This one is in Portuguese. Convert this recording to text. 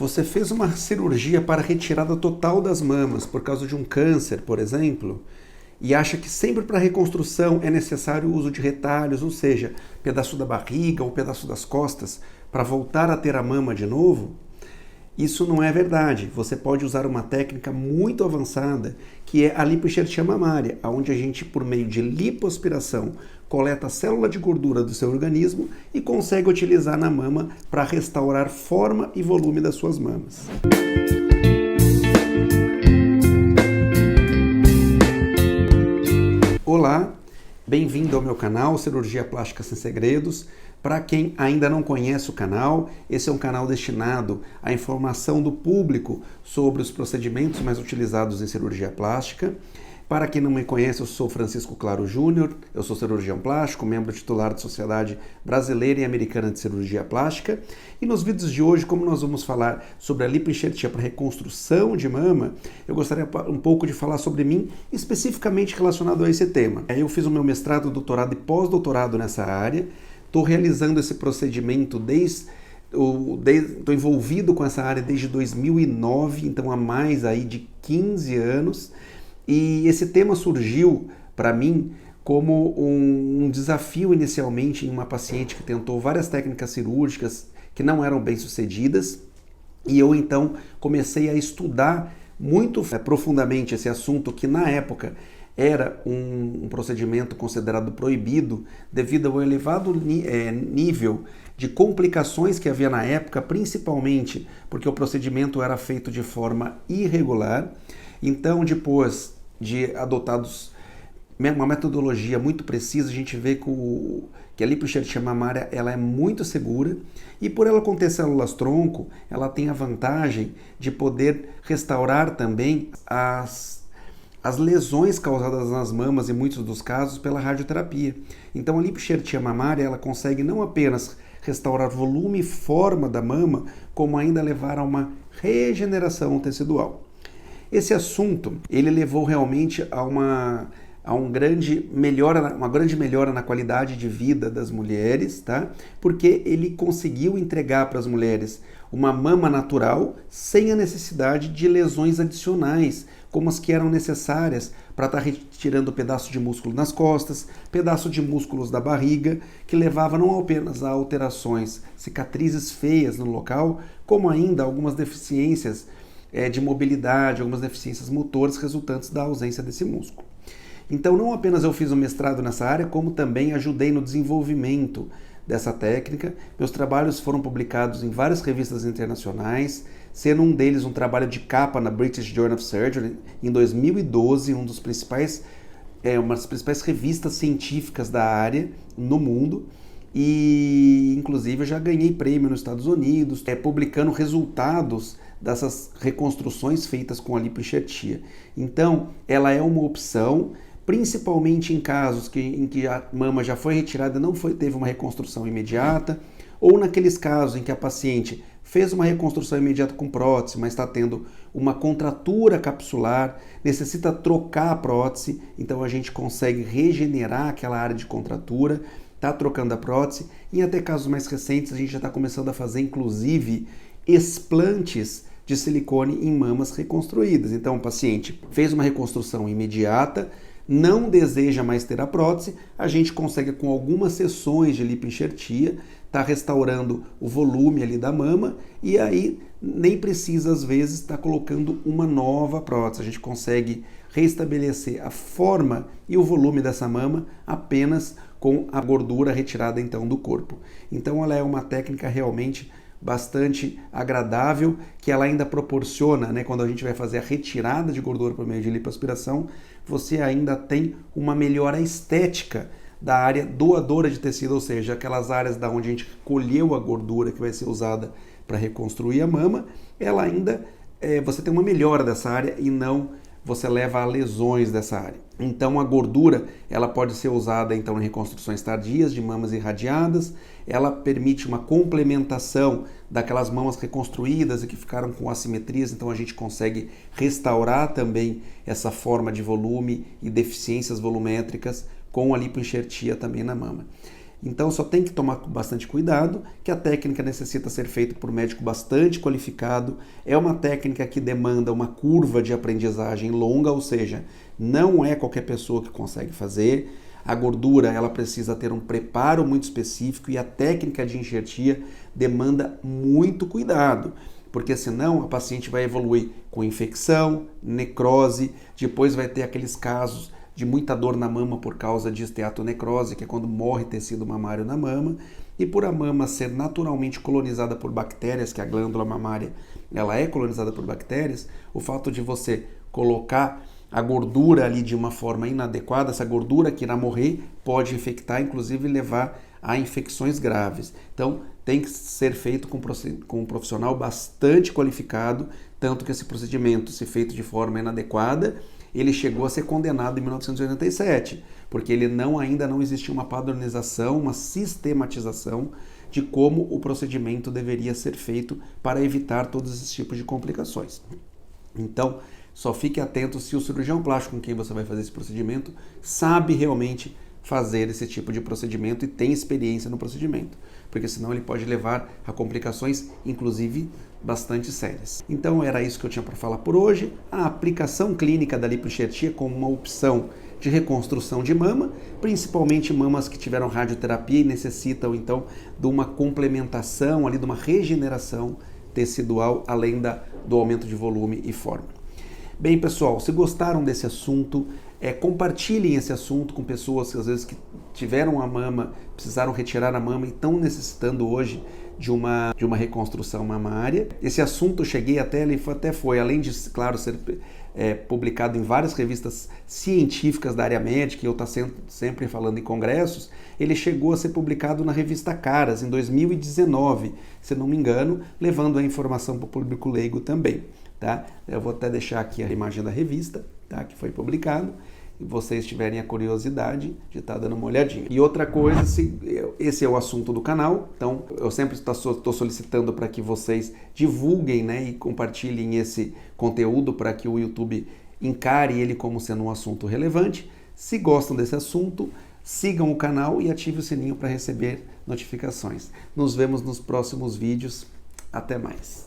Você fez uma cirurgia para retirada total das mamas por causa de um câncer, por exemplo, e acha que sempre para reconstrução é necessário o uso de retalhos, ou seja, pedaço da barriga ou pedaço das costas, para voltar a ter a mama de novo? Isso não é verdade. Você pode usar uma técnica muito avançada, que é a lipoenxertia mamária, onde a gente, por meio de lipoaspiração, coleta a célula de gordura do seu organismo e consegue utilizar na mama para restaurar forma e volume das suas mamas. Olá, bem-vindo ao meu canal Cirurgia Plástica Sem Segredos. Para quem ainda não conhece o canal, esse é um canal destinado à informação do público sobre os procedimentos mais utilizados em cirurgia plástica. Para quem não me conhece, eu sou Francisco Claro Júnior, eu sou cirurgião plástico, membro titular da Sociedade Brasileira e Americana de Cirurgia Plástica. E nos vídeos de hoje, como nós vamos falar sobre a lipoenxertia para reconstrução de mama, eu gostaria um pouco de falar sobre mim, especificamente relacionado a esse tema. Eu fiz o meu mestrado, doutorado e pós-doutorado nessa área. Estou realizando esse procedimento estou envolvido com essa área desde 2009, então há mais aí de 15 anos. E esse tema surgiu para mim como um desafio inicialmente em uma paciente que tentou várias técnicas cirúrgicas que não eram bem sucedidas. E eu então comecei a estudar muito profundamente esse assunto, que na época era um procedimento considerado proibido devido ao elevado nível de complicações que havia na época, principalmente porque o procedimento era feito de forma irregular. Então, depois de adotados uma metodologia muito precisa, a gente vê que a lipoenxertia mamária ela é muito segura, e por ela conter células-tronco, ela tem a vantagem de poder restaurar também as lesões causadas nas mamas, em muitos dos casos, pela radioterapia. Então a lipoenxertia mamária ela consegue não apenas restaurar volume e forma da mama, como ainda levar a uma regeneração tecidual. Esse assunto ele levou realmente a uma grande melhora na qualidade de vida das mulheres, tá? Porque ele conseguiu entregar para as mulheres uma mama natural sem a necessidade de lesões adicionais, como as que eram necessárias para estar retirando pedaço de músculo nas costas, pedaço de músculos da barriga, que levava não apenas a alterações, cicatrizes feias no local, como ainda algumas deficiências de mobilidade, algumas deficiências motoras resultantes da ausência desse músculo. Então, não apenas eu fiz um mestrado nessa área, como também ajudei no desenvolvimento dessa técnica. Meus trabalhos foram publicados em várias revistas internacionais, sendo um deles um trabalho de capa na British Journal of Surgery em 2012, uma das principais revistas científicas da área no mundo. E, inclusive, eu já ganhei prêmio nos Estados Unidos, publicando resultados dessas reconstruções feitas com a lipoenxertia. Então, ela é uma opção, principalmente em casos em que a mama já foi retirada e teve uma reconstrução imediata, ou naqueles casos em que a paciente fez uma reconstrução imediata com prótese, mas está tendo uma contratura capsular, necessita trocar a prótese, então a gente consegue regenerar aquela área de contratura, está trocando a prótese. E até casos mais recentes a gente já está começando a fazer inclusive explantes de silicone em mamas reconstruídas. Então o paciente fez uma reconstrução imediata, não deseja mais ter a prótese, a gente consegue com algumas sessões de lipoenxertia estar restaurando o volume ali da mama, e aí nem precisa às vezes estar colocando uma nova prótese, a gente consegue restabelecer a forma e o volume dessa mama apenas com a gordura retirada então do corpo. Então ela é uma técnica realmente bastante agradável, que ela ainda proporciona, quando a gente vai fazer a retirada de gordura por meio de lipoaspiração, você ainda tem uma melhora estética da área doadora de tecido, ou seja, aquelas áreas da onde a gente colheu a gordura que vai ser usada para reconstruir a mama, ela ainda, você tem uma melhora dessa área e não você leva a lesões dessa área. Então a gordura ela pode ser usada então em reconstruções tardias de mamas irradiadas, ela permite uma complementação daquelas mamas reconstruídas e que ficaram com assimetrias, então a gente consegue restaurar também essa forma de volume e deficiências volumétricas com a lipoenxertia também na mama. Então só tem que tomar bastante cuidado, que a técnica necessita ser feita por um médico bastante qualificado, é uma técnica que demanda uma curva de aprendizagem longa, ou seja, não é qualquer pessoa que consegue fazer. A gordura ela precisa ter um preparo muito específico e a técnica de enxertia demanda muito cuidado, porque senão a paciente vai evoluir com infecção, necrose, depois vai ter aqueles casos de muita dor na mama por causa de esteatonecrose, que é quando morre tecido mamário na mama, e por a mama ser naturalmente colonizada por bactérias, que a glândula mamária ela é colonizada por bactérias, o fato de você colocar a gordura ali de uma forma inadequada, essa gordura que irá morrer pode infectar, inclusive levar a infecções graves. Então, tem que ser feito com um profissional bastante qualificado, tanto que esse procedimento, se feito de forma inadequada, ele chegou a ser condenado em 1987, porque ainda não existia uma padronização, uma sistematização de como o procedimento deveria ser feito para evitar todos esses tipos de complicações. Então, só fique atento se o cirurgião plástico com quem você vai fazer esse procedimento sabe realmente fazer esse tipo de procedimento e tem experiência no procedimento, porque senão ele pode levar a complicações, inclusive, bastante sérias. Então era isso que eu tinha para falar por hoje. A aplicação clínica da lipoenxertia como uma opção de reconstrução de mama, principalmente mamas que tiveram radioterapia e necessitam então de uma complementação, ali, de uma regeneração tecidual, além do aumento de volume e forma. Bem, pessoal, se gostaram desse assunto, compartilhem esse assunto com pessoas que às vezes que tiveram a mama, precisaram retirar a mama e estão necessitando hoje de uma reconstrução mamária. Esse assunto eu cheguei ele até foi, além de, claro, ser publicado em várias revistas científicas da área médica, e eu estou sempre falando em congressos, ele chegou a ser publicado na revista Caras em 2019, se não me engano, levando a informação para o público leigo também. Tá? Eu vou até deixar aqui a imagem da revista, tá? Que foi publicado, e vocês tiverem a curiosidade de estar dando uma olhadinha. E outra coisa, esse é o assunto do canal, então eu sempre estou solicitando para que vocês divulguem, né, e compartilhem esse conteúdo para que o YouTube encare ele como sendo um assunto relevante. Se gostam desse assunto, sigam o canal e ativem o sininho para receber notificações. Nos vemos nos próximos vídeos. Até mais.